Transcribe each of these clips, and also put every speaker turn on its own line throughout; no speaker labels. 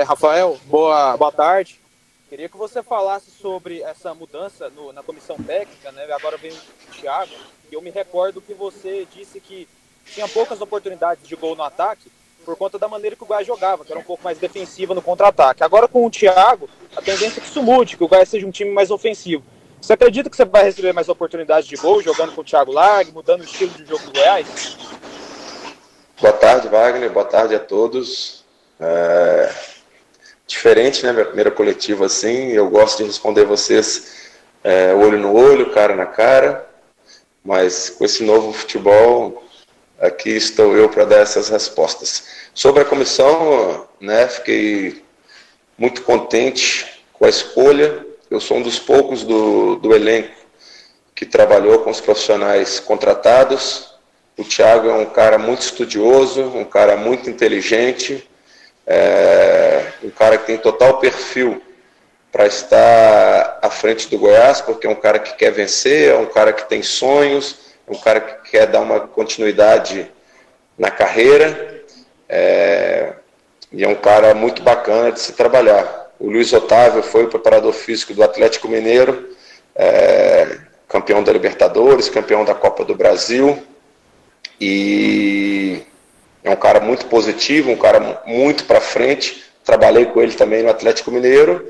Rafael, boa tarde. Queria que você falasse sobre essa mudança na comissão técnica, né? Agora vem o Thiago, e eu me recordo que você disse que tinha poucas oportunidades de gol no ataque por conta da maneira que o Goiás jogava, que era um pouco mais defensiva no contra-ataque. Agora com o Thiago, a tendência é que isso mude, que o Goiás seja um time mais ofensivo. Você acredita que você vai receber mais oportunidades de gol jogando com o Thiago Largue, mudando o estilo de jogo do Goiás?
Boa tarde, Wagner. Boa tarde a todos. Diferente, né? Minha primeira coletiva assim, eu gosto de responder vocês olho no olho, cara na cara, mas com esse novo futebol, aqui estou eu para dar essas respostas. Sobre a comissão, né, fiquei muito contente com a escolha. Eu sou um dos poucos do elenco que trabalhou com os profissionais contratados. O Thiago é um cara muito estudioso, um cara muito inteligente, um cara que tem total perfil para estar à frente do Goiás, porque é um cara que quer vencer, é um cara que tem sonhos, é um cara que quer dar uma continuidade na carreira, e é um cara muito bacana de se trabalhar. O Luiz Otávio foi o preparador físico do Atlético Mineiro, campeão da Libertadores, campeão da Copa do Brasil, e é um cara muito positivo, um cara muito para frente. Trabalhei com ele também no Atlético Mineiro.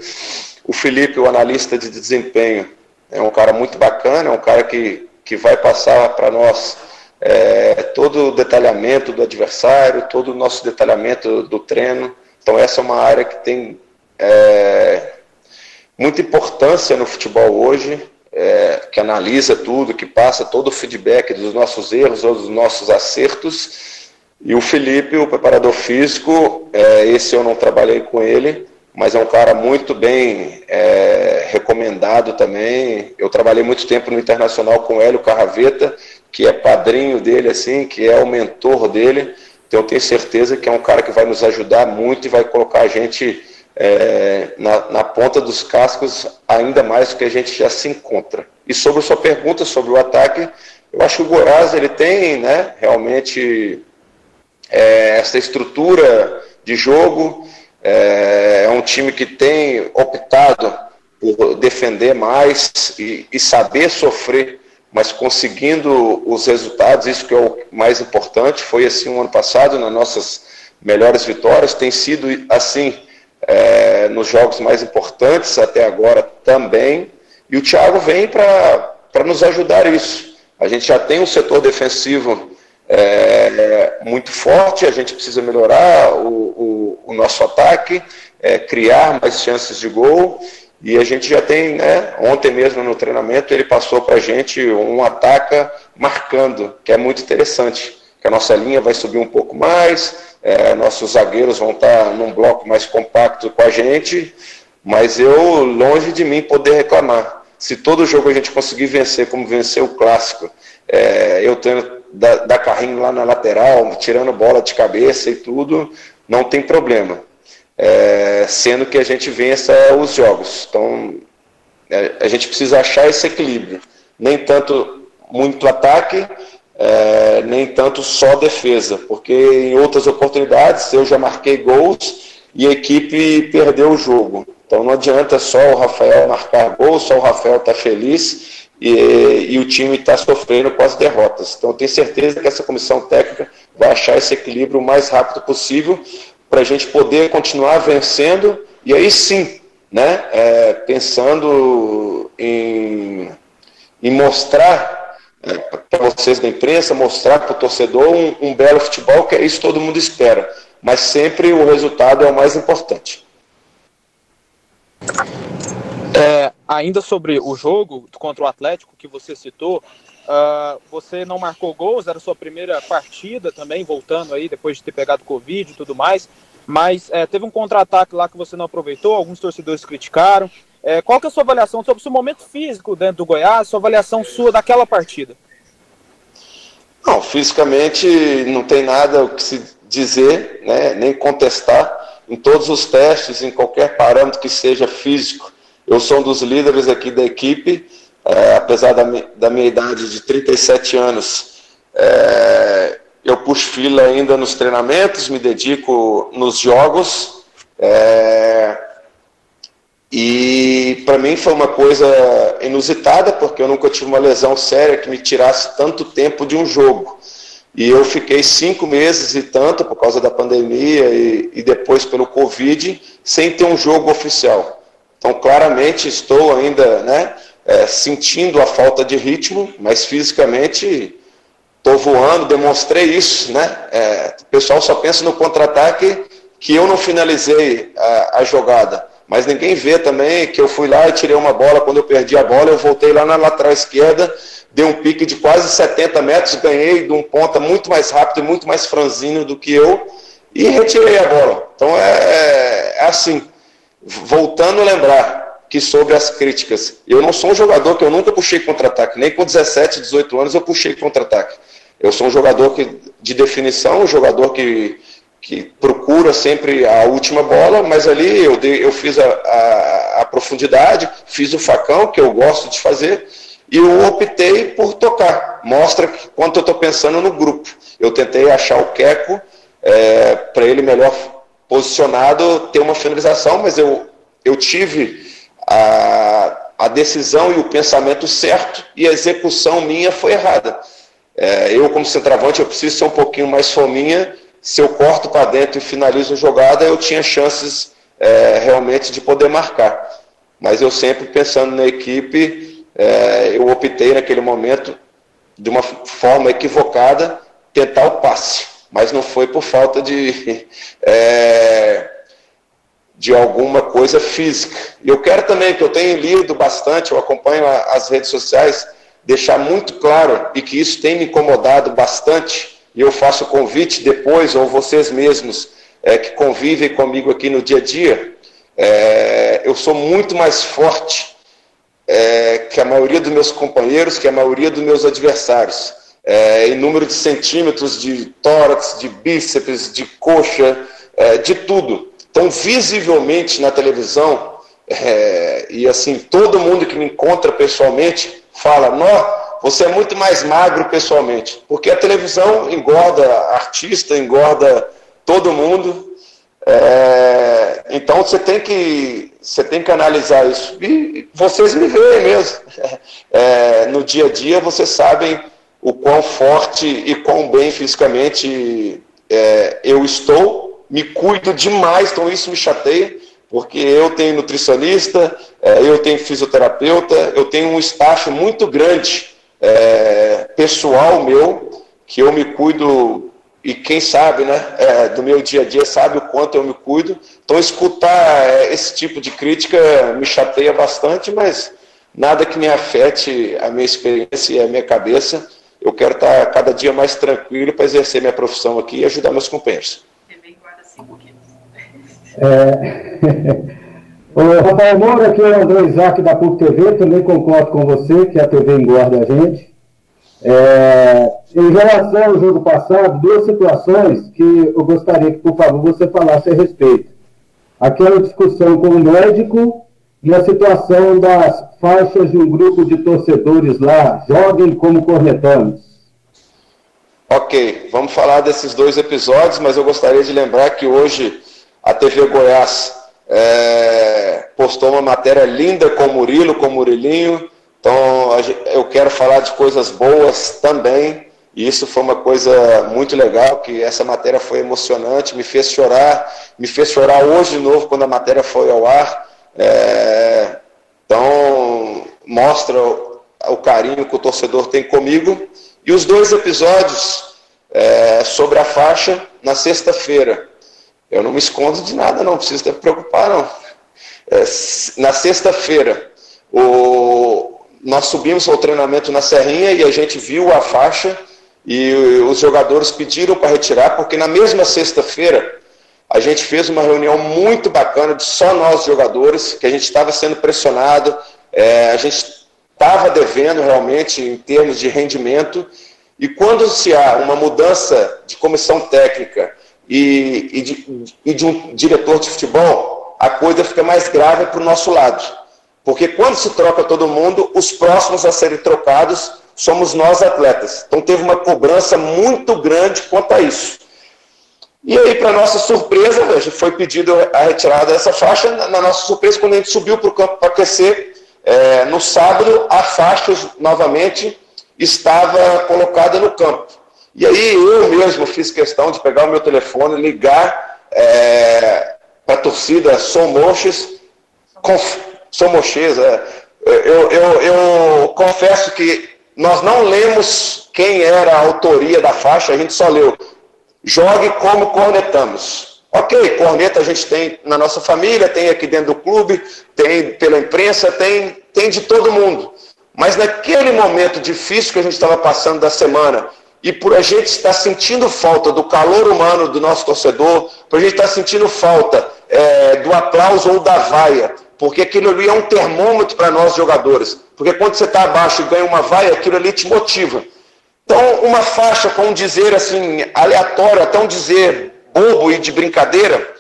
O Felipe, o analista de desempenho, é um cara muito bacana, é um cara que vai passar para nós todo o detalhamento do adversário, todo o nosso detalhamento do treino. Então essa é uma área que tem muita importância no futebol hoje, que analisa tudo, que passa todo o feedback dos nossos erros ou dos nossos acertos. E o Felipe, o preparador físico, esse eu não trabalhei com ele, mas é um cara muito bem recomendado também. Eu trabalhei muito tempo no Internacional com o Hélio Carraveta, que é padrinho dele, assim, que é o mentor dele. Então eu tenho certeza que é um cara que vai nos ajudar muito e vai colocar a gente na ponta dos cascos ainda mais do que a gente já se encontra. E sobre a sua pergunta sobre o ataque, eu acho que o Goiás ele tem, né, realmente essa estrutura de jogo, é um time que tem optado por defender mais e saber sofrer, mas conseguindo os resultados, isso que é o mais importante. Foi assim o ano passado, nas nossas melhores vitórias, tem sido assim nos jogos mais importantes até agora também, e o Thiago vem para nos ajudar isso. A gente já tem um setor defensivo muito forte, a gente precisa melhorar o nosso ataque, criar mais chances de gol, e a gente já tem, né, ontem mesmo no treinamento ele passou para a gente um ataque marcando, que é muito interessante, que a nossa linha vai subir um pouco mais, nossos zagueiros vão estar num bloco mais compacto com a gente, mas eu, longe de mim poder reclamar. Se todo jogo a gente conseguir vencer, como venceu o Clássico, eu tendo dar carrinho lá na lateral, tirando bola de cabeça e tudo, não tem problema. Sendo que a gente vença os jogos. Então, a gente precisa achar esse equilíbrio. Nem tanto muito ataque, nem tanto só defesa, porque em outras oportunidades eu já marquei gols e a equipe perdeu o jogo. Então não adianta só o Rafael marcar gols, só o Rafael estar feliz e o time está sofrendo com as derrotas. Então eu tenho certeza que essa comissão técnica vai achar esse equilíbrio o mais rápido possível para a gente poder continuar vencendo, e aí sim, né, pensando em mostrar para vocês da imprensa, mostrar para o torcedor um belo futebol, que é isso que todo mundo espera, mas sempre o resultado é o mais importante.
Ainda sobre o jogo contra o Atlético que você citou, você não marcou gols, era a sua primeira partida também, voltando aí depois de ter pegado Covid e tudo mais, mas teve um contra-ataque lá que você não aproveitou, alguns torcedores criticaram. Qual que é a sua avaliação sobre o seu momento físico dentro do Goiás, sua avaliação sua daquela partida?
Não, fisicamente não tem nada o que se dizer, né, nem contestar. Em todos os testes, em qualquer parâmetro que seja físico, eu sou um dos líderes aqui da equipe, apesar da minha idade de 37 anos, eu puxo fila ainda nos treinamentos, me dedico nos jogos, E para mim foi uma coisa inusitada, porque eu nunca tive uma lesão séria que me tirasse tanto tempo de um jogo. E eu fiquei 5 meses e tanto, por causa da pandemia e depois pelo Covid, sem ter um jogo oficial. Então, claramente, estou ainda, né, sentindo a falta de ritmo, mas fisicamente estou voando, demonstrei isso, né? O pessoal só pensa no contra-ataque, que eu não finalizei a jogada. Mas ninguém vê também que eu fui lá e tirei uma bola. Quando eu perdi a bola, eu voltei lá na lateral esquerda, dei um pique de quase 70 metros, ganhei de um ponta muito mais rápido e muito mais franzino do que eu, e retirei a bola. Então é assim, voltando a lembrar que sobre as críticas, eu não sou um jogador que eu nunca puxei contra-ataque, nem com 17, 18 anos eu puxei contra-ataque. Eu sou um jogador de definição, um jogador que procura sempre a última bola, mas ali eu fiz a profundidade, fiz o facão, que eu gosto de fazer, e eu optei por tocar. Mostra quanto eu estou pensando no grupo. Eu tentei achar o Queco para ele melhor posicionado, ter uma finalização, mas eu tive a decisão e o pensamento certo, e a execução minha foi errada. Eu, como centroavante, eu preciso ser um pouquinho mais fominha. Se eu corto para dentro e finalizo a jogada, eu tinha chances realmente de poder marcar. Mas eu sempre pensando na equipe, eu optei naquele momento, de uma forma equivocada, tentar o passe. Mas não foi por falta de alguma coisa física. E eu quero também, que eu tenho lido bastante, eu acompanho as redes sociais, deixar muito claro, e que isso tem me incomodado bastante, e eu faço o convite depois, ou vocês mesmos que convivem comigo aqui no dia a dia, eu sou muito mais forte que a maioria dos meus companheiros, que a maioria dos meus adversários, em número de centímetros, de tórax, de bíceps, de coxa, de tudo. Então, visivelmente na televisão, e assim, todo mundo que me encontra pessoalmente fala: "Nó, você é muito mais magro pessoalmente", porque a televisão engorda artista, engorda todo mundo. Então você tem que analisar isso. E vocês me veem mesmo. No dia a dia vocês sabem o quão forte e quão bem fisicamente eu estou. Me cuido demais, então isso me chateia, porque eu tenho nutricionista, eu tenho fisioterapeuta, eu tenho um staff muito grande pessoal meu, que eu me cuido, e quem sabe, né, do meu dia a dia sabe o quanto eu me cuido. Então escutar esse tipo de crítica me chateia bastante, mas nada que me afete a minha experiência e a minha cabeça. Eu quero estar cada dia mais tranquilo para exercer minha profissão aqui e ajudar meus companheiros.
O Rafael Moura, aqui é o André Isaac da PUC TV, também concordo com você que a TV engorda a gente. Em relação ao jogo passado, 2 situações que eu gostaria que, por favor, você falasse a respeito. Aquela discussão com o médico e a situação das faixas de um grupo de torcedores lá, joguem como cornetanos.
Ok, vamos falar desses 2 episódios, mas eu gostaria de lembrar que hoje a TV Goiás postou uma matéria linda com o Murilo, com o Murilinho. Então eu quero falar de coisas boas também, e isso foi uma coisa muito legal, que essa matéria foi emocionante, me fez chorar hoje de novo quando a matéria foi ao ar. Então mostra o carinho que o torcedor tem comigo. E os 2 episódios sobre a faixa, na sexta-feira, eu não me escondo de nada, não precisa se preocupar, não. Na sexta-feira, nós subimos ao treinamento na Serrinha e a gente viu a faixa e os jogadores pediram para retirar, porque na mesma sexta-feira a gente fez uma reunião muito bacana de só nós jogadores, que a gente estava sendo pressionado, a gente estava devendo realmente em termos de rendimento, e quando se há uma mudança de comissão técnica e de um diretor de futebol, a coisa fica mais grave para o nosso lado. Porque quando se troca todo mundo, os próximos a serem trocados somos nós atletas. Então teve uma cobrança muito grande quanto a isso. E aí, para nossa surpresa, foi pedido a retirada dessa faixa. Na nossa surpresa, quando a gente subiu para o campo para aquecer, no sábado, a faixa novamente estava colocada no campo. E aí eu mesmo fiz questão de pegar o meu telefone, ligar para a torcida Somoches. Eu confesso que nós não lemos quem era a autoria da faixa, a gente só leu: jogue como cornetamos. Ok, corneta a gente tem na nossa família, tem aqui dentro do clube, tem pela imprensa, tem de todo mundo. Mas naquele momento difícil que a gente estava passando da semana, e por a gente estar sentindo falta do calor humano do nosso torcedor, por a gente estar sentindo falta do aplauso ou da vaia, porque aquilo ali é um termômetro para nós jogadores. Porque quando você está abaixo e ganha uma vaia, aquilo ali te motiva. Então, uma faixa com um dizer assim, aleatório, até um dizer bobo e de brincadeira,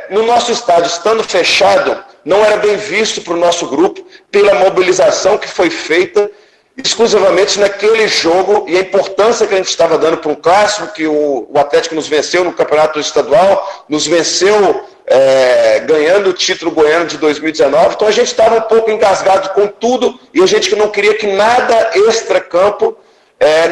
no nosso estádio, estando fechado, não era bem visto para o nosso grupo, pela mobilização que foi feita exclusivamente naquele jogo e a importância que a gente estava dando para um clássico, que o Atlético nos venceu no campeonato estadual, nos venceu ganhando o título goiano de 2019, então a gente estava um pouco engasgado com tudo e a gente que não queria que nada extra-campo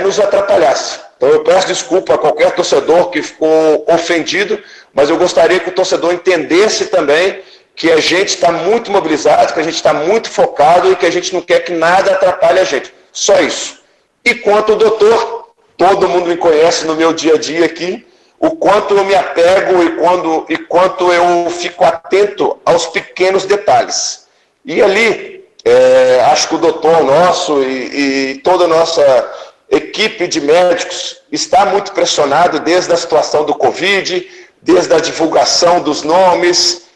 nos atrapalhasse. Então eu peço desculpa a qualquer torcedor que ficou ofendido, mas eu gostaria que o torcedor entendesse também que a gente está muito mobilizado, que a gente está muito focado e que a gente não quer que nada atrapalhe a gente. Só isso. E quanto ao doutor, todo mundo me conhece no meu dia a dia aqui, o quanto eu me apego e quanto eu fico atento aos pequenos detalhes. E ali, acho que o doutor nosso e toda a nossa equipe de médicos está muito pressionado desde a situação do Covid, desde a divulgação dos nomes,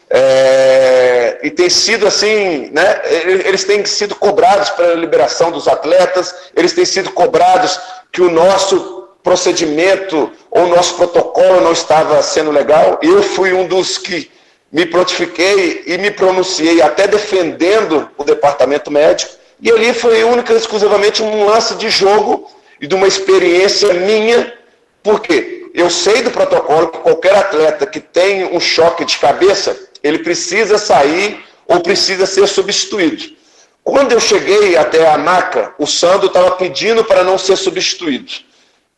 e tem sido assim, né? Eles têm sido cobrados pela liberação dos atletas, eles têm sido cobrados que o nosso procedimento ou o nosso protocolo não estava sendo legal. Eu fui um dos que me prontifiquei e me pronunciei até defendendo o departamento médico, e ali foi única e exclusivamente um lance de jogo e de uma experiência minha, porque eu sei do protocolo que qualquer atleta que tem um choque de cabeça, ele precisa sair ou precisa ser substituído. Quando eu cheguei até a maca, o Sandro estava pedindo para não ser substituído.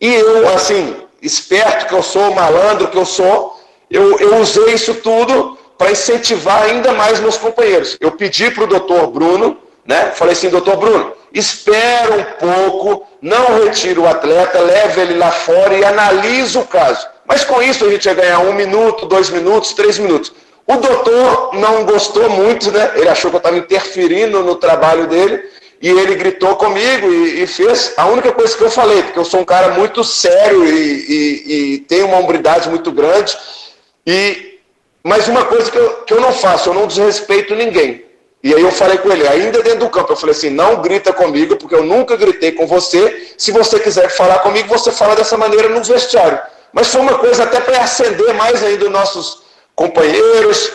E eu, assim, esperto que eu sou, malandro que eu sou, eu usei isso tudo para incentivar ainda mais meus companheiros. Eu pedi para o doutor Bruno, né? Falei assim: doutor Bruno, espera um pouco, não retire o atleta, leve ele lá fora e analise o caso. Mas com isso a gente ia ganhar 1 minuto, 2 minutos, 3 minutos. O doutor não gostou muito, né? Ele achou que eu estava interferindo no trabalho dele e ele gritou comigo e fez a única coisa que eu falei, porque eu sou um cara muito sério e tenho uma hombridade muito grande. Mas uma coisa que eu não faço, eu não desrespeito ninguém. E aí eu falei com ele, ainda dentro do campo, eu falei assim: não grita comigo, porque eu nunca gritei com você. Se você quiser falar comigo, você fala dessa maneira no vestiário. Mas foi uma coisa até para acender mais ainda os nossos companheiros,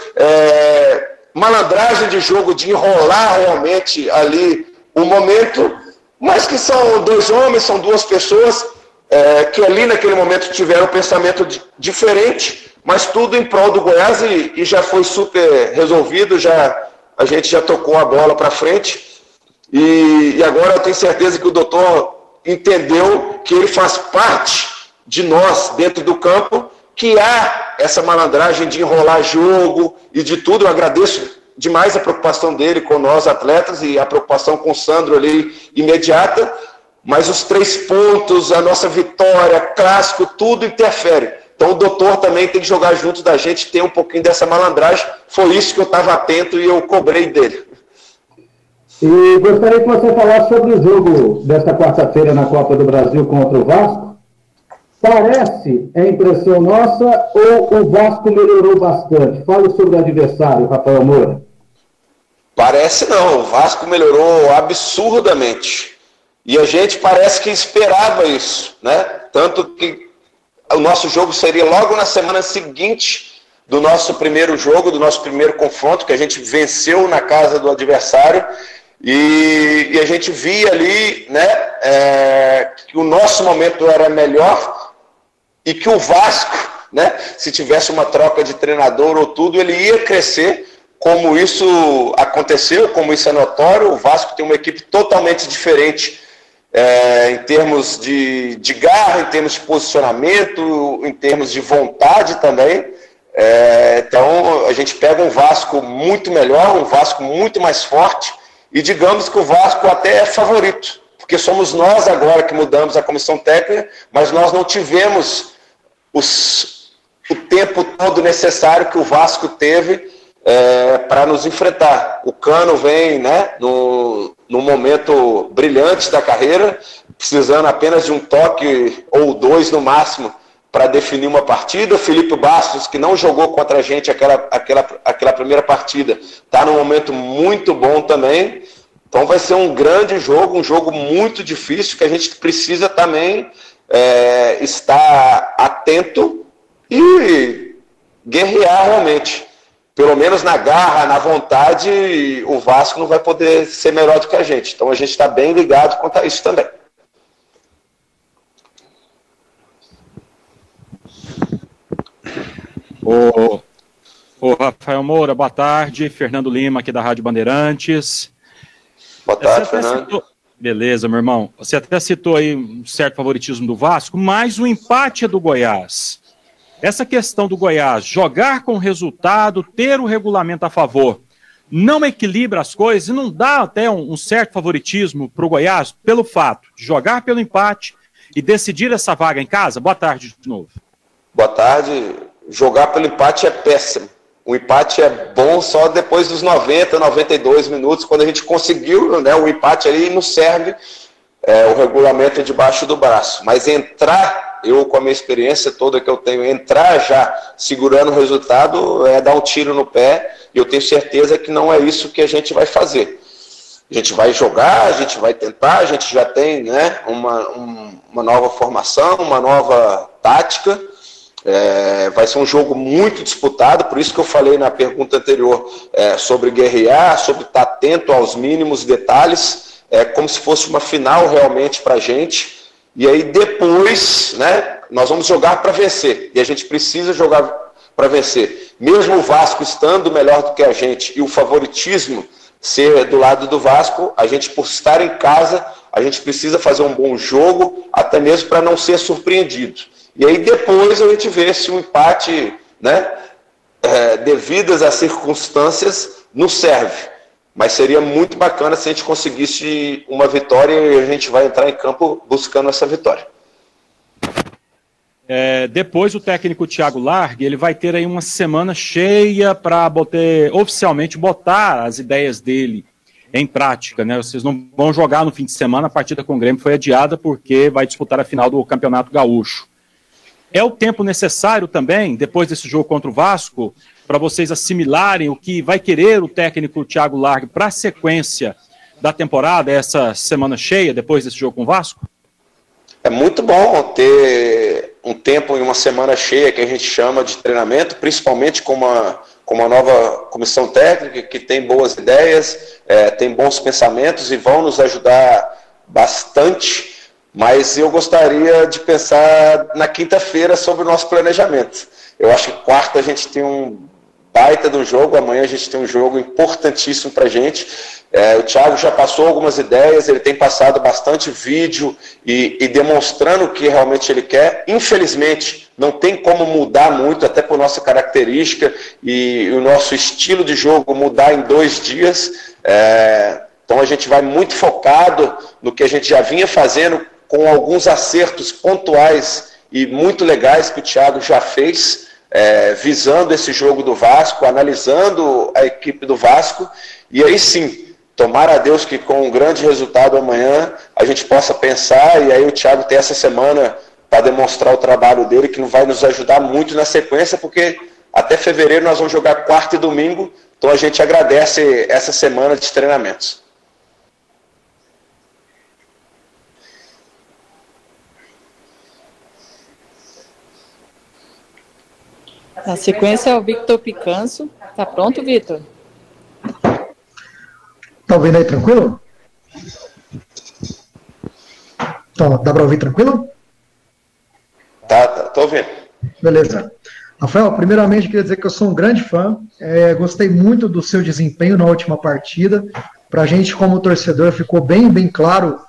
malandragem de jogo, de enrolar realmente ali o momento, mas que são 2 homens, são 2 pessoas que ali naquele momento tiveram um pensamento diferente, mas tudo em prol do Goiás e já foi super resolvido, a gente já tocou a bola para frente e agora eu tenho certeza que o doutor entendeu que ele faz parte de nós dentro do campo, que há essa malandragem de enrolar jogo e de tudo. Eu agradeço demais a preocupação dele com nós atletas e a preocupação com o Sandro ali imediata, mas os 3 pontos, a nossa vitória, clássico, tudo interfere. Então o doutor também tem que jogar junto da gente, ter um pouquinho dessa malandragem. Foi isso que eu estava atento e eu cobrei dele.
E gostaria que você falasse sobre o jogo desta quarta-feira na Copa do Brasil contra o Vasco. Parece, é impressão nossa, ou o Vasco melhorou bastante? Fala sobre o adversário, Rafael Moura.
Parece não, o Vasco melhorou absurdamente. E a gente parece que esperava isso, né? Tanto que o nosso jogo seria logo na semana seguinte do nosso primeiro jogo, do nosso primeiro confronto, que a gente venceu na casa do adversário. E a gente via ali, né, que o nosso momento era melhor e que o Vasco né? Se tivesse uma troca de treinador ou tudo, ele ia crescer, como isso aconteceu, como isso é notório. O Vasco tem uma equipe totalmente diferente em termos de garra, em termos de posicionamento, em termos de vontade também. Então a gente pega um Vasco muito melhor, um Vasco muito mais forte, e digamos que o Vasco até é favorito, porque somos nós agora que mudamos a comissão técnica, mas nós não tivemos o tempo todo necessário que o Vasco teve para nos enfrentar. O Cano vem, né, no momento brilhante da carreira, precisando apenas de um toque ou dois no máximo para definir uma partida. O Felipe Bastos, que não jogou contra a gente aquela primeira partida, está num momento muito bom também. Então vai ser um grande jogo, um jogo muito difícil, que a gente precisa também estar atento e guerrear realmente. Pelo menos na garra, na vontade, o Vasco não vai poder ser melhor do que a gente. Então a gente está bem ligado quanto a isso também.
Ô Rafael Moura, boa tarde. Fernando Lima, aqui da Rádio Bandeirantes.
Boa tarde, Fernando.
Beleza, meu irmão. Você até citou aí um certo favoritismo do Vasco, mas o empate é do Goiás. Essa questão do Goiás, jogar com resultado, ter o regulamento a favor, não equilibra as coisas e não dá até um certo favoritismo para o Goiás pelo fato de jogar pelo empate e decidir essa vaga em casa? Boa tarde de novo.
Boa tarde. Jogar pelo empate é péssimo. O empate é bom só depois dos 90, 92 minutos, quando a gente conseguiu, né, o empate aí nos serve o regulamento debaixo do braço. Mas entrar, eu com a minha experiência toda que eu tenho, entrar já segurando o resultado é dar um tiro no pé, e eu tenho certeza que não é isso que a gente vai fazer. A gente vai jogar, a gente vai tentar, a gente já tem, né, uma nova formação, uma nova tática. Vai ser um jogo muito disputado, por isso que eu falei na pergunta anterior sobre guerrear, sobre estar atento aos mínimos detalhes, como se fosse uma final realmente para a gente. E aí depois, né, nós vamos jogar para vencer, e a gente precisa jogar para vencer. Mesmo o Vasco estando melhor do que a gente e o favoritismo ser do lado do Vasco, a gente, por estar em casa, a gente precisa fazer um bom jogo, até mesmo para não ser surpreendido. E aí depois a gente vê se o empate, né, devidas às circunstâncias, nos serve. Mas seria muito bacana se a gente conseguisse uma vitória, e a gente vai entrar em campo buscando essa vitória.
Depois o técnico Thiago Largue, ele vai ter aí uma semana cheia para oficialmente botar as ideias dele em prática, né? Vocês não vão jogar no fim de semana, a partida com o Grêmio foi adiada porque vai disputar a final do Campeonato Gaúcho. É o tempo necessário também, depois desse jogo contra o Vasco, para vocês assimilarem o que vai querer o técnico Thiago Largue para a sequência da temporada, essa semana cheia, depois desse jogo com o Vasco?
É muito bom ter um tempo em uma semana cheia, que a gente chama de treinamento, principalmente com uma nova comissão técnica que tem boas ideias, tem bons pensamentos e vão nos ajudar bastante. Mas eu gostaria de pensar na quinta-feira sobre o nosso planejamento. Eu acho que quarta a gente tem um baita do jogo, amanhã a gente tem um jogo importantíssimo para a gente. O Thiago já passou algumas ideias, ele tem passado bastante vídeo e demonstrando o que realmente ele quer. Infelizmente, não tem como mudar muito, até por nossa característica e o nosso estilo de jogo mudar em 2 dias. Então a gente vai muito focado no que a gente já vinha fazendo, com alguns acertos pontuais e muito legais que o Thiago já fez, visando esse jogo do Vasco, analisando a equipe do Vasco, e aí sim, tomara a Deus que com um grande resultado amanhã a gente possa pensar, e aí o Thiago tem essa semana para demonstrar o trabalho dele, que vai nos ajudar muito na sequência, porque até fevereiro nós vamos jogar quarta e domingo, então a gente agradece essa semana de treinamentos.
Na sequência é o Victor Picanso. Tá pronto, Victor?
Tá ouvindo aí tranquilo? Dá pra ouvir tranquilo?
Tá, tô ouvindo.
Beleza. Rafael, primeiramente queria dizer que eu sou um grande fã, gostei muito do seu desempenho na última partida. Para a gente, como torcedor, ficou bem claro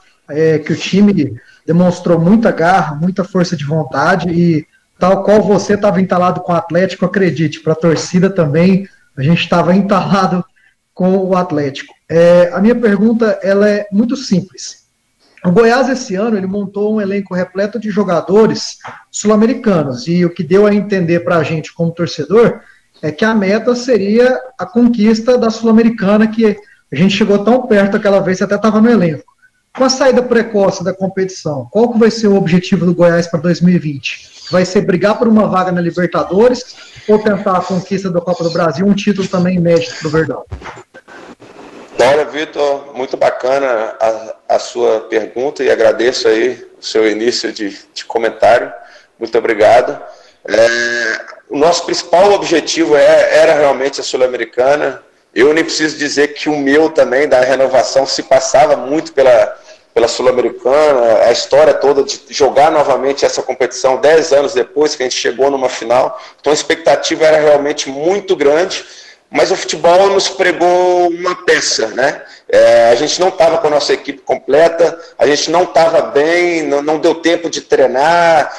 que o time demonstrou muita garra, muita força de vontade e tal qual você estava entalado com o Atlético, acredite, para a torcida também, a gente estava entalado com o Atlético. A minha pergunta ela é muito simples. O Goiás, esse ano, ele montou um elenco repleto de jogadores sul-americanos, e o que deu a entender para a gente, como torcedor, é que a meta seria a conquista da Sul-Americana, que a gente chegou tão perto aquela vez, você até estava no elenco. Com a saída precoce da competição, qual que vai ser o objetivo do Goiás para 2020? Vai ser brigar por uma vaga na Libertadores ou tentar a conquista da Copa do Brasil, um título também inédito para o Verdão?
Olha, Vitor, muito bacana a sua pergunta e agradeço aí o seu início de comentário. Muito obrigado. O nosso principal objetivo era realmente a Sul-Americana. Eu nem preciso dizer que o meu também, da renovação, se passava muito pela Sul-Americana, a história toda de jogar novamente essa competição 10 anos depois que a gente chegou numa final. Então a expectativa era realmente muito grande. Mas o futebol nos pregou uma peça, né? A gente não estava com a nossa equipe completa, a gente não estava bem, não deu tempo de treinar,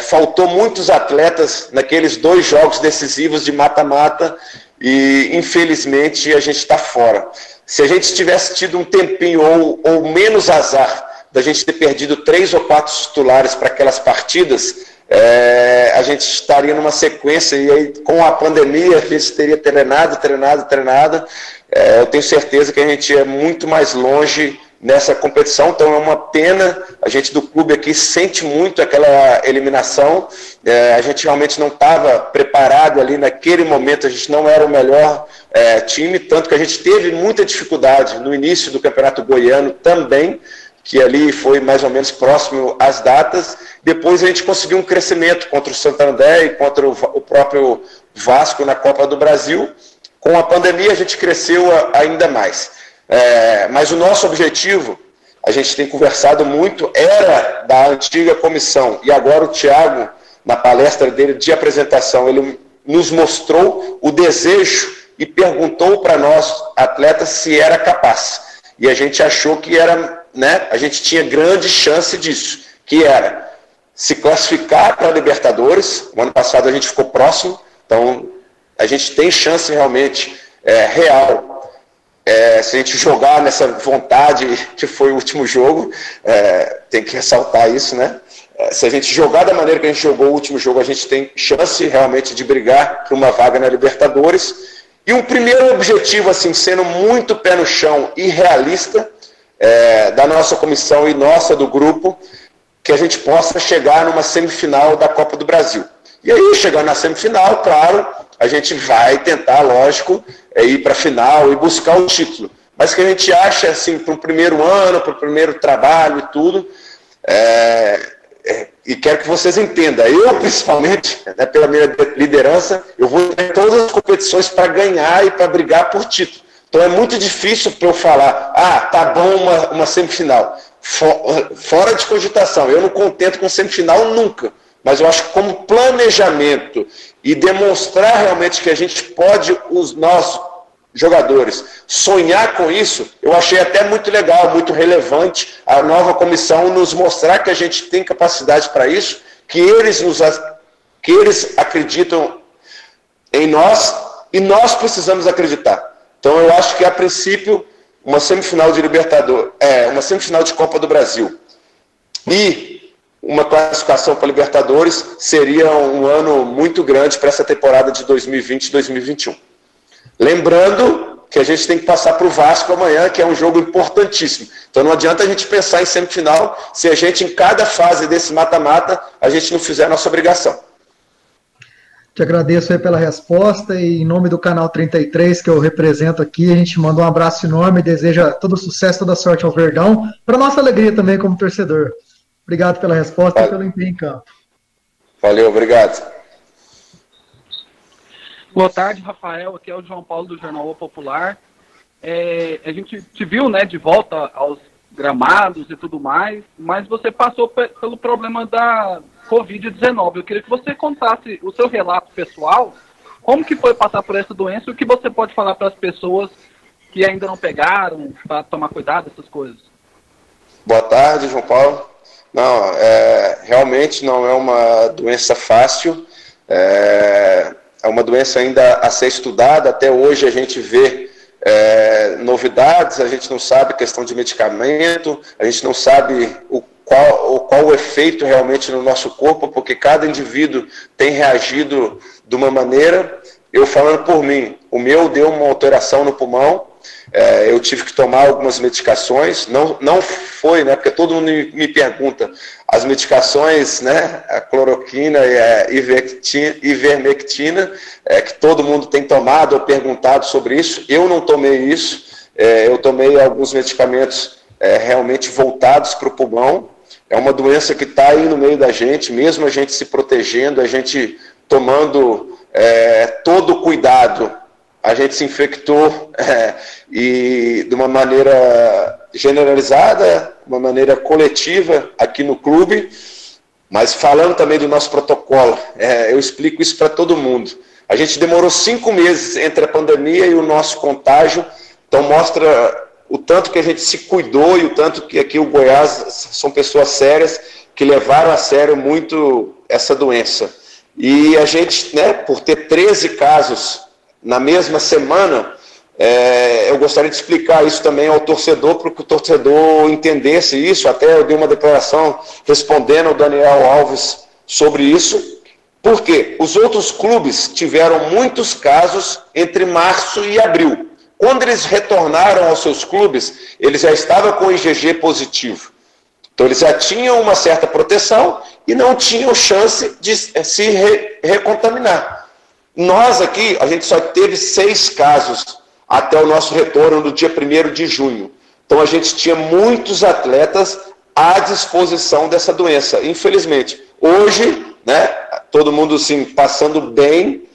faltou muitos atletas naqueles 2 jogos decisivos de mata-mata e, infelizmente, a gente está fora. Se a gente tivesse tido um tempinho ou menos azar da gente ter perdido 3 ou 4 titulares para aquelas partidas, a gente estaria numa sequência e aí com a pandemia a gente teria treinado. Eu tenho certeza que a gente é muito mais longe nessa competição, então é uma pena. A gente do clube aqui sente muito aquela eliminação. A gente realmente não estava preparado ali naquele momento, a gente não era o melhor time, tanto que a gente teve muita dificuldade no início do Campeonato Goiano também, que ali foi mais ou menos próximo às datas. Depois a gente conseguiu um crescimento contra o Santander e contra o próprio Vasco na Copa do Brasil. Com a pandemia a gente cresceu ainda mais. Mas o nosso objetivo, a gente tem conversado muito, era da antiga comissão, e agora o Thiago, na palestra dele de apresentação, ele nos mostrou o desejo e perguntou para nós, atletas, se era capaz. E a gente achou que era, né, a gente tinha grande chance disso, que era se classificar para a Libertadores. O ano passado a gente ficou próximo, então a gente tem chance realmente real, se a gente jogar nessa vontade que foi o último jogo, tem que ressaltar isso, né? Se a gente jogar da maneira que a gente jogou o último jogo, a gente tem chance realmente de brigar por uma vaga na Libertadores. E um primeiro objetivo, assim, sendo muito pé no chão e realista, da nossa comissão e nossa do grupo, que a gente possa chegar numa semifinal da Copa do Brasil. E aí, chegando na semifinal, claro, a gente vai tentar, lógico, ir para a final e buscar o título. Mas que a gente acha, assim, para o primeiro ano, para o primeiro trabalho e tudo, e quero que vocês entendam, eu principalmente, né, pela minha liderança, eu vou em todas as competições para ganhar e para brigar por título. Então é muito difícil para eu falar, tá bom uma semifinal. Fora de cogitação, eu não contento com semifinal nunca, mas eu acho que como planejamento e demonstrar realmente que a gente pode, os nossos jogadores, sonhar com isso, eu achei até muito legal, muito relevante a nova comissão nos mostrar que a gente tem capacidade para isso, que eles acreditam em nós e nós precisamos acreditar. Então eu acho que a princípio uma semifinal de Libertadores, uma semifinal de Copa do Brasil e uma classificação para Libertadores seria um ano muito grande para essa temporada de 2020 e 2021. Lembrando que a gente tem que passar para o Vasco amanhã, que é um jogo importantíssimo. Então não adianta a gente pensar em semifinal se a gente, em cada fase desse mata-mata, a gente não fizer a nossa obrigação.
Te agradeço aí pela resposta e em nome do Canal 33, que eu represento aqui, a gente manda um abraço enorme e deseja todo sucesso, toda sorte ao Verdão, para nossa alegria também como torcedor. Obrigado pela resposta e pelo empenho em campo.
Valeu, obrigado.
Boa tarde, Rafael. Aqui é o João Paulo do Jornal O Popular. A gente te viu, né, de volta aos gramados e tudo mais, mas você passou pelo problema Covid-19. Eu queria que você contasse o seu relato pessoal, como que foi passar por essa doença e o que você pode falar para as pessoas que ainda não pegaram, para tomar cuidado, essas coisas.
Boa tarde, João Paulo. Não, realmente não é uma doença fácil, é uma doença ainda a ser estudada. Até hoje a gente vê novidades, a gente não sabe questão de medicamento, a gente não sabe qual o efeito realmente no nosso corpo, porque cada indivíduo tem reagido de uma maneira. Eu falando por mim, o meu deu uma alteração no pulmão, eu tive que tomar algumas medicações, não foi, né, porque todo mundo me pergunta, as medicações, né, a cloroquina e a ivermectina, que todo mundo tem tomado ou perguntado sobre isso, eu não tomei isso, eu tomei alguns medicamentos realmente voltados para o pulmão. É uma doença que está aí no meio da gente, mesmo a gente se protegendo, a gente tomando todo o cuidado, a gente se infectou e de uma maneira generalizada, uma maneira coletiva aqui no clube, mas falando também do nosso protocolo, eu explico isso para todo mundo. A gente demorou 5 meses entre a pandemia e o nosso contágio, então mostra o tanto que a gente se cuidou e o tanto que aqui o Goiás são pessoas sérias que levaram a sério muito essa doença. E a gente, né, por ter 13 casos na mesma semana, eu gostaria de explicar isso também ao torcedor, para que o torcedor entendesse isso. Até eu dei uma declaração respondendo ao Daniel Alves sobre isso, porque os outros clubes tiveram muitos casos entre março e abril. Quando eles retornaram aos seus clubes, eles já estavam com o IgG positivo. Então eles já tinham uma certa proteção e não tinham chance de se recontaminar. Nós aqui, a gente só teve 6 casos até o nosso retorno no dia 1º de junho. Então a gente tinha muitos atletas à disposição dessa doença. Infelizmente, hoje, né, todo mundo assim, passando bem,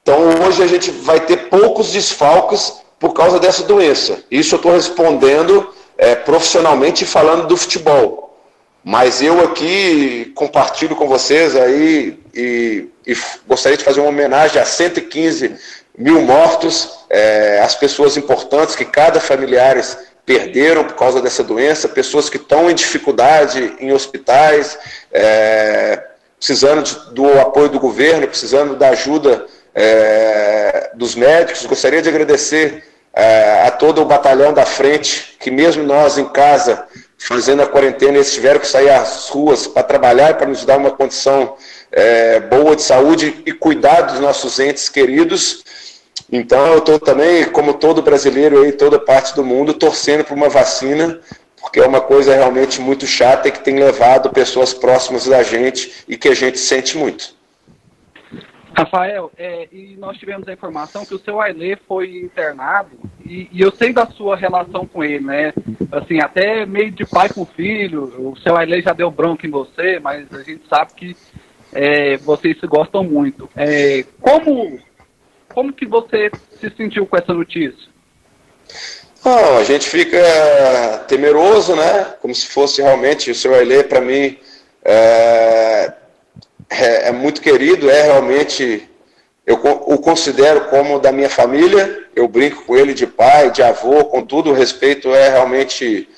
então hoje a gente vai ter poucos desfalques por causa dessa doença. Isso eu estou respondendo profissionalmente falando do futebol. Mas eu aqui compartilho com vocês aí e gostaria de fazer uma homenagem a 115 mil mortos, as pessoas importantes que cada familiares perderam por causa dessa doença, pessoas que estão em dificuldade em hospitais, precisando do apoio do governo, precisando da ajuda dos médicos. Gostaria de agradecer a todo o batalhão da frente, que mesmo nós em casa, fazendo a quarentena, eles tiveram que sair às ruas para trabalhar, para nos dar uma condição boa de saúde e cuidar dos nossos entes queridos. Então eu estou também, como todo brasileiro aí, toda parte do mundo, torcendo por uma vacina, porque é uma coisa realmente muito chata e que tem levado pessoas próximas da gente e que a gente sente muito.
Rafael, e nós tivemos a informação que o seu Ailê foi internado, e eu sei da sua relação com ele, né? Assim, até meio de pai com filho, o seu Ailê já deu bronca em você, mas a gente sabe que vocês se gostam muito. Como que você se sentiu com essa notícia?
Não, a gente fica temeroso, né? Como se fosse realmente o seu Ailê, para mim, é muito querido, realmente, eu o considero como da minha família, eu brinco com ele de pai, de avô, com tudo, o respeito realmente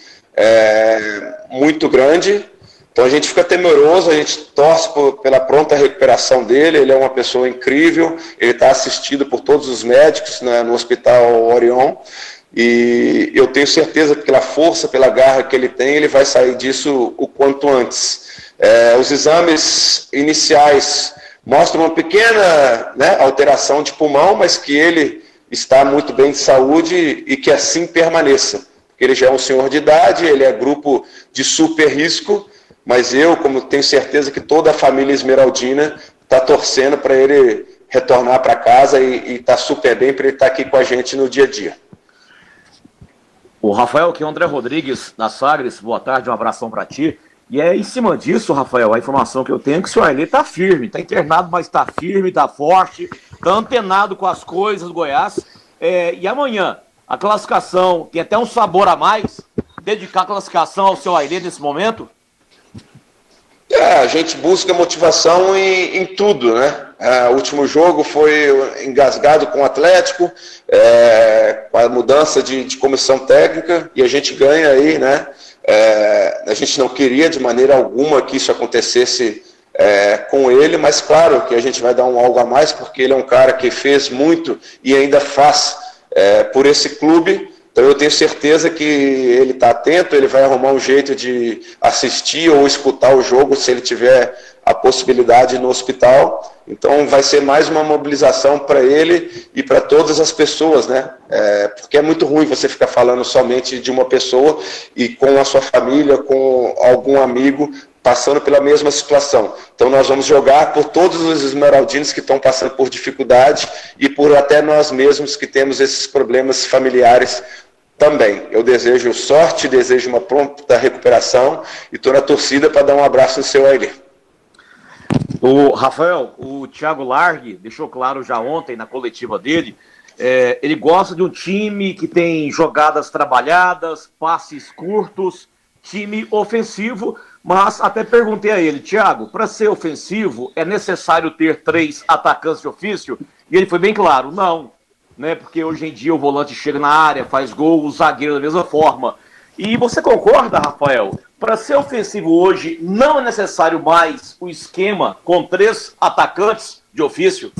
muito grande. Então a gente fica temeroso, a gente torce pela pronta recuperação dele. Ele é uma pessoa incrível, ele está assistido por todos os médicos, né, no Hospital Orion, e eu tenho certeza que pela força, pela garra que ele tem, ele vai sair disso o quanto antes. Os exames iniciais mostram uma pequena, né, alteração de pulmão, mas que ele está muito bem de saúde e que assim permaneça. Ele já é um senhor de idade, ele é grupo de super risco, mas eu, como tenho certeza que toda a família esmeraldina está torcendo para ele retornar para casa e está super bem para ele estar aqui com a gente no dia a dia.
O Rafael, aqui é o André Rodrigues, da Sagres. Boa tarde, um abração para ti. E em cima disso, Rafael, a informação que eu tenho é que o senhor Ailê está firme, está internado, mas está firme, está forte, está antenado com as coisas do Goiás. E amanhã, a classificação, tem até um sabor a mais, dedicar a classificação ao seu Ailê nesse momento?
A gente busca motivação em tudo, né? O último jogo foi engasgado com o Atlético, com a mudança de comissão técnica, e a gente ganha aí, né? A gente não queria de maneira alguma que isso acontecesse com ele, mas claro que a gente vai dar algo a mais, porque ele é um cara que fez muito e ainda faz por esse clube. Então eu tenho certeza que ele está atento, ele vai arrumar um jeito de assistir ou escutar o jogo se ele tiver a possibilidade no hospital. Então vai ser mais uma mobilização para ele e para todas as pessoas, né? Porque é muito ruim você ficar falando somente de uma pessoa e com a sua família, com algum amigo passando pela mesma situação. Então nós vamos jogar por todos os esmeraldinos que estão passando por dificuldade e por até nós mesmos que temos esses problemas familiares também. Eu desejo sorte, desejo uma pronta recuperação e estou na torcida para dar um abraço no seu Ailê.
O Rafael, o Thiago Largue deixou claro já ontem na coletiva dele, ele gosta de um time que tem jogadas trabalhadas, passes curtos, time ofensivo, mas até perguntei a ele, Thiago, para ser ofensivo é necessário ter 3 atacantes de ofício? E ele foi bem claro, não, né? Porque hoje em dia o volante chega na área, faz gol, o zagueiro da mesma forma. E você concorda, Rafael? Para ser ofensivo hoje, não é necessário mais o esquema com 3 atacantes de ofício?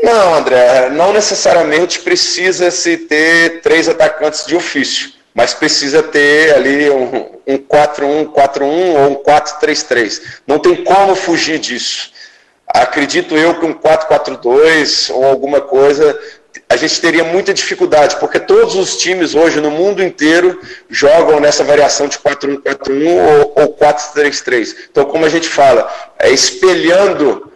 Não, André, não necessariamente precisa-se ter 3 atacantes de ofício, mas precisa ter ali um 4-1-4-1 ou um 4-3-3. Não tem como fugir disso. Acredito eu que um 4-4-2 ou alguma coisa, a gente teria muita dificuldade, porque todos os times hoje no mundo inteiro jogam nessa variação de 4-1-4-1 ou 4-3-3. Então, como a gente fala, espelhando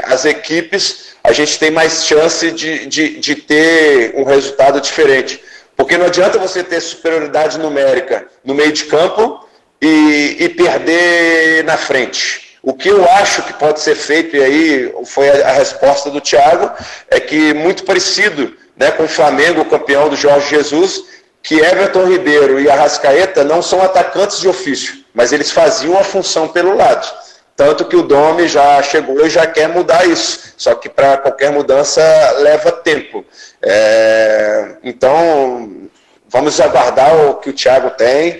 as equipes, a gente tem mais chance de ter um resultado diferente. Porque não adianta você ter superioridade numérica no meio de campo e perder na frente. O que eu acho que pode ser feito, e aí foi a resposta do Thiago, é que muito parecido, né, com o Flamengo, o campeão do Jorge Jesus, que Everton Ribeiro e Arrascaeta não são atacantes de ofício, mas eles faziam a função pelo lado. Tanto que o Domi já chegou e já quer mudar isso. Só que para qualquer mudança leva tempo. Então, vamos aguardar o que o Thiago tem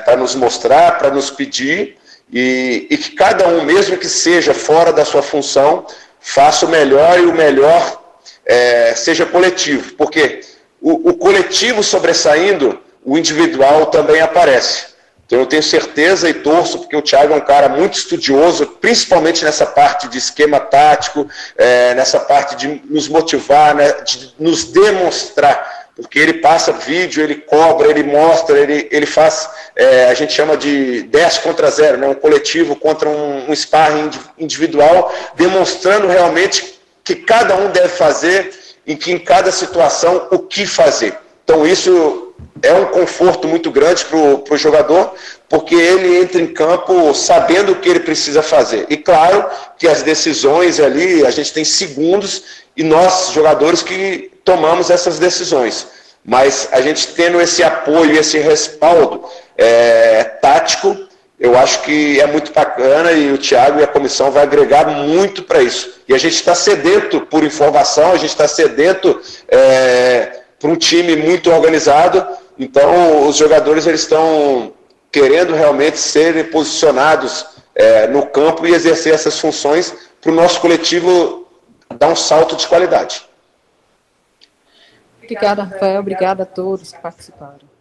para nos mostrar, para nos pedir, e que cada um, mesmo que seja fora da sua função, faça o melhor, e o melhor seja coletivo. Porque o coletivo sobressaindo, o individual também aparece. Então eu tenho certeza e torço, porque o Thiago é um cara muito estudioso, principalmente nessa parte de esquema tático, nessa parte de nos motivar, né, de nos demonstrar, porque ele passa vídeo, ele cobra, ele mostra, ele faz, a gente chama de 10 contra 0, né, um coletivo contra um sparring individual, demonstrando realmente que cada um deve fazer, e que em cada situação o que fazer. Então isso é um conforto muito grande para o jogador, porque ele entra em campo sabendo o que ele precisa fazer. E claro que as decisões ali, a gente tem segundos, e nós, jogadores, que tomamos essas decisões. Mas a gente tendo esse apoio, esse respaldo tático, eu acho que é muito bacana, e o Thiago e a comissão vai agregar muito para isso. E a gente está sedento por informação, a gente está sedento para um time muito organizado. Então os jogadores eles estão querendo realmente serem posicionados no campo e exercer essas funções para o nosso coletivo dar um salto de qualidade.
Obrigada, Rafael. Obrigada a todos que participaram.